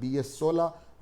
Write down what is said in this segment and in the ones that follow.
BS 16,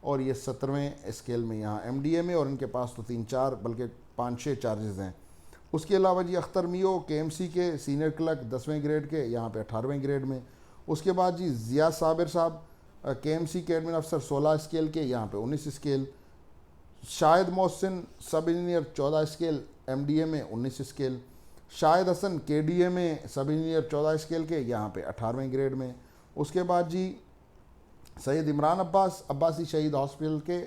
اور یہ 17ویں scale میں یہاں ایم ڈی اے میں، اور ان کے پاس تو 3-4 بلکہ 5-6 چارجز ہیں۔ اس کے علاوہ جی اختر میو کے ایم سی کے سینئر کلرک 10ویں گریڈ کے، یہاں پہ 18ویں گریڈ میں۔ اس کے بعد جی ضیاء صابر صاحب کے ایم سی کے ایڈمن افسر 16 اسکیل کے، یہاں پہ 19 scale. Shahid Mohsin sub engineer 14 scale M D A میں 19 اسکیل۔ شاہد حسن کے ڈی اے میں سب انجینئر 14 اسکیل کے، یہاں پہ 18ویں گریڈ میں۔ اس کے بعد جی سید عمران عباسی شہید ہاسپٹل کے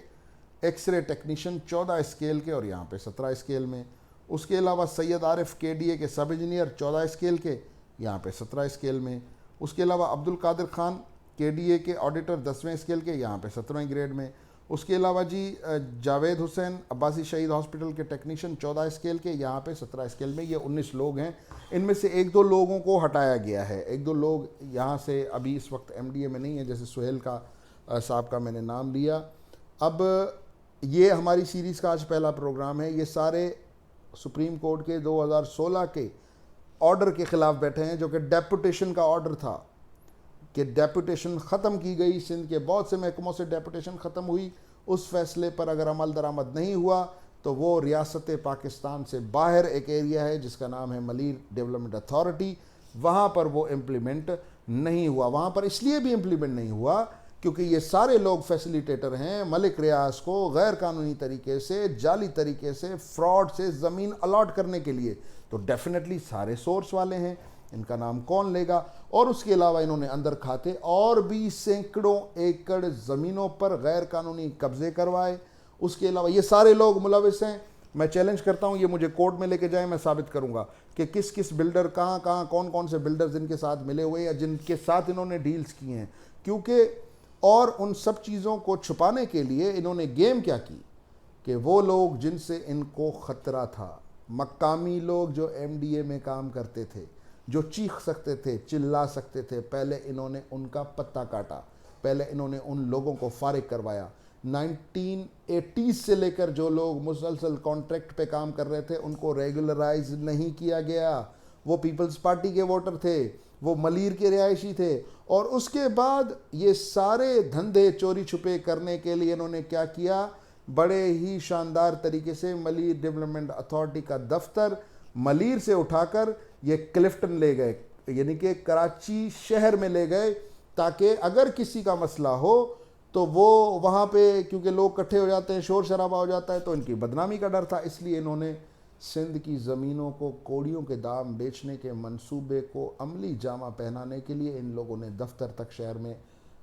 ایکس رے ٹیکنیشین 14 اسکیل کے، اور یہاں پہ 17 اسکیل میں۔ اس کے علاوہ سید عارف کے ڈی اے کے سب انجینئر 14 اسکیل کے، یہاں پہ 17 اسکیل میں۔ اس کے علاوہ عبد القادر خان کے ڈی اے کے آڈیٹر 10ویں اسکیل کے، یہاں پہ 17ویں گریڈ میں۔ اس کے علاوہ جی جاوید حسین عباسی شہید ہاسپٹل کے ٹیکنیشین 14 اسکیل کے، یہاں پہ 17 اسکیل میں۔ یہ 19 لوگ ہیں، ان میں سے 1-2 لوگوں کو ہٹایا گیا ہے، 1-2 لوگ یہاں سے ابھی اس وقت ایم ڈی اے میں نہیں ہیں، جیسے سہیل صاحب کا میں نے نام لیا۔ اب یہ ہماری سیریز کا آج پہلا پروگرام ہے۔ یہ سارے سپریم کورٹ کے 2016 کے آرڈر کے خلاف بیٹھے ہیں، جو کہ ڈیپوٹیشن کا آرڈر تھا، کہ ڈیپوٹیشن ختم کی گئی، سندھ کے بہت سے محکموں سے ڈیپوٹیشن ختم ہوئی، اس فیصلے پر اگر عمل درآمد نہیں ہوا تو وہ ریاست پاکستان سے باہر ایک ایریا ہے جس کا نام ہے ملیر ڈیولپمنٹ اتھارٹی، وہاں پر وہ امپلیمنٹ نہیں ہوا۔ وہاں پر اس لیے بھی امپلیمنٹ نہیں ہوا کیونکہ یہ سارے لوگ فیسیلیٹیٹر ہیں ملک ریاض کو غیر قانونی طریقے سے، جعلی طریقے سے، فراڈ سے زمین الاٹ کرنے کے لیے، تو ڈیفینیٹلی سارے سورس والے ہیں، ان کا نام کون لے گا؟ اور اس کے علاوہ انہوں نے اندر کھاتے اور بھی سینکڑوں ایکڑ زمینوں پر غیر قانونی قبضے کروائے۔ اس کے علاوہ یہ سارے لوگ ملوث ہیں۔ میں چیلنج کرتا ہوں، یہ مجھے کورٹ میں لے کے جائیں، میں ثابت کروں گا کہ کس کس بلڈر کہاں کون سے بلڈرز ان کے ساتھ ملے ہوئے یا جن کے ساتھ انہوں نے ڈیلز کی ہیں، کیونکہ اور ان سب چیزوں کو چھپانے کے لیے انہوں نے گیم کیا کی کہ وہ لوگ جن سے ان کو خطرہ تھا، مقامی لوگ جو ایم ڈی اے میں کام کرتے تھے، جو چیخ سکتے تھے، چلا سکتے تھے، پہلے انہوں نے ان کا پتہ کاٹا، پہلے انہوں نے ان لوگوں کو فارغ کروایا۔ 1980 سے لے کر جو لوگ مسلسل کانٹریکٹ پہ کام کر رہے تھے ان کو ریگولرائز نہیں کیا گیا، وہ پیپلز پارٹی کے ووٹر تھے، وہ ملیر کے رہائشی تھے، اور اس کے بعد یہ سارے دھندے چوری چھپے کرنے کے لیے انہوں نے کیا کیا؟ بڑے ہی شاندار طریقے سے ملیر ڈیولپمنٹ اتھارٹی کا دفتر ملیر سے اٹھا کر یہ کلفٹن لے گئے، یعنی کہ کراچی شہر میں لے گئے، تاکہ اگر کسی کا مسئلہ ہو تو وہ وہاں پہ، کیونکہ لوگ اکٹھے ہو جاتے ہیں، شور شرابہ ہو جاتا ہے، تو ان کی بدنامی کا ڈر تھا، اس لیے انہوں نے سندھ کی زمینوں کو کوڑیوں کے دام بیچنے کے منصوبے کو عملی جامہ پہنانے کے لیے ان لوگوں نے دفتر تک شہر میں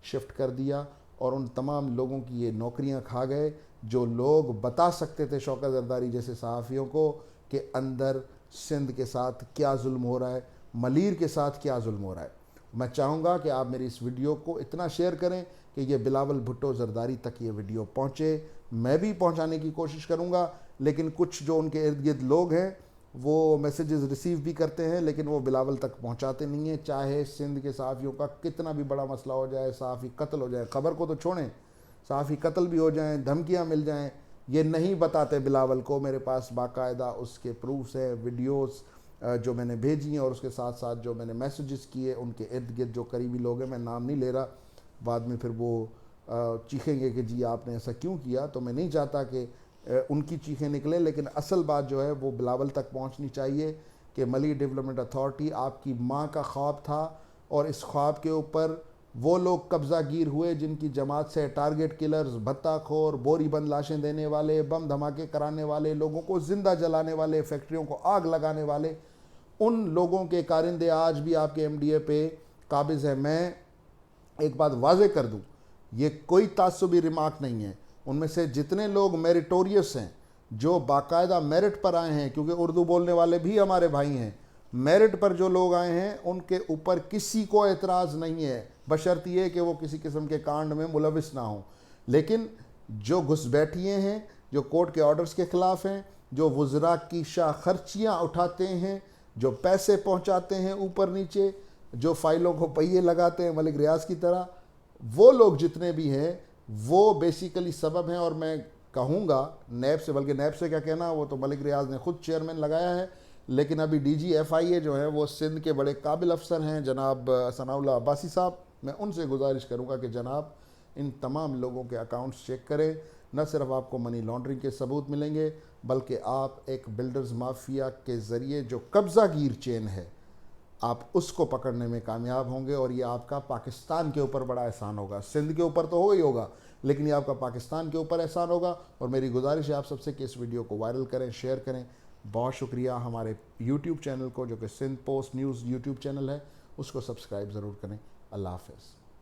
شفٹ کر دیا، اور ان تمام لوگوں کی یہ نوکریاں کھا گئے جو لوگ بتا سکتے تھے شوکت زرداری جیسے صحافیوں کو کہ اندر سندھ کے ساتھ کیا ظلم ہو رہا ہے، ملیر کے ساتھ کیا ظلم ہو رہا ہے۔ میں چاہوں گا کہ آپ میری اس ویڈیو کو اتنا شیئر کریں کہ یہ بلاول بھٹو زرداری تک یہ ویڈیو پہنچے، میں بھی پہنچانے کی کوشش کروں گا، لیکن کچھ جو ان کے ارد گرد لوگ ہیں وہ میسیجز ریسیو بھی کرتے ہیں لیکن وہ بلاول تک پہنچاتے نہیں ہیں، چاہے سندھ کے صحافیوں کا کتنا بھی بڑا مسئلہ ہو جائے، صحافی قتل ہو جائے، خبر کو تو چھوڑیں، صحافی قتل بھی ہو جائیں، دھمکیاں مل جائیں، یہ نہیں بتاتے بلاول کو۔ میرے پاس باقاعدہ اس کے پروفس ہیں، ویڈیوز جو میں نے بھیجی ہیں، اور اس کے ساتھ ساتھ جو میں نے میسیجز کیے ان کے ارد گرد جو قریبی لوگ ہیں، میں نام نہیں لے رہا، بعد میں پھر وہ چیخیں گے کہ جی آپ نے ایسا کیوں کیا، تو میں نہیں چاہتا کہ ان کی چیخیں نکلیں، لیکن اصل بات جو ہے وہ بلاول تک پہنچنی چاہیے کہ ملیر ڈیولپمنٹ اتھارٹی آپ کی ماں کا خواب تھا، اور اس خواب کے اوپر وہ لوگ قبضہ گیر ہوئے جن کی جماعت سے ٹارگٹ کلرز، بھتہ خور، بوری بند لاشیں دینے والے، بم دھماکے کرانے والے، لوگوں کو زندہ جلانے والے، فیکٹریوں کو آگ لگانے والے، ان لوگوں کے کارندے آج بھی آپ کے ایم ڈی اے پہ قابض ہیں۔ میں ایک بات واضح کر دوں، یہ کوئی تعصبی ریمارک نہیں ہے، ان میں سے جتنے لوگ میریٹوریس ہیں، جو باقاعدہ میرٹ پر آئے ہیں، کیونکہ اردو بولنے والے بھی ہمارے بھائی ہیں، میرٹ پر جو لوگ آئے ہیں ان کے اوپر کسی کو اعتراض نہیں ہے، بشرط یہ کہ وہ کسی قسم کے کانڈ میں ملوث نہ ہوں، لیکن جو گھس بیٹھیے ہیں، جو کورٹ کے آرڈرز کے خلاف ہیں، جو وزراء کی شاہ خرچیاں اٹھاتے ہیں، جو پیسے پہنچاتے ہیں اوپر نیچے، جو فائلوں کو پہیے لگاتے ہیں ملک ریاض کی طرح، وہ لوگ جتنے بھی ہیں وہ بیسیکلی سبب ہیں۔ اور میں کہوں گا نیب سے، بلکہ نیب سے کیا کہنا، وہ تو ملک ریاض نے خود چیئرمین لگایا ہے، لیکن ابھی ڈی جی ایف آئی اے جو ہیں وہ سندھ کے بڑے قابل افسر ہیں جناب ثناء اللہ عباسی صاحب، میں ان سے گزارش کروں گا کہ جناب ان تمام لوگوں کے اکاؤنٹس چیک کریں. نہ صرف آپ کو منی لانڈرنگ کے ثبوت ملیں گے بلکہ آپ ایک بلڈرز مافیا کے ذریعے جو قبضہ گیر چین ہے آپ اس کو پکڑنے میں کامیاب ہوں گے, اور یہ آپ کا پاکستان کے اوپر بڑا احسان ہوگا. سندھ کے اوپر تو ہوگا لیکن یہ آپ کا پاکستان کے اوپر احسان ہوگا. اور میری گزارش ہے آپ سب سے کہ اس ویڈیو کو وائرل کریں, شیئر کریں. بہت شکریہ. ہمارے یوٹیوب چینل کو جو کہ Sindh post news YouTube channel ہے اس کو سبسکرائب ضرور کریں. اللہ حافظ.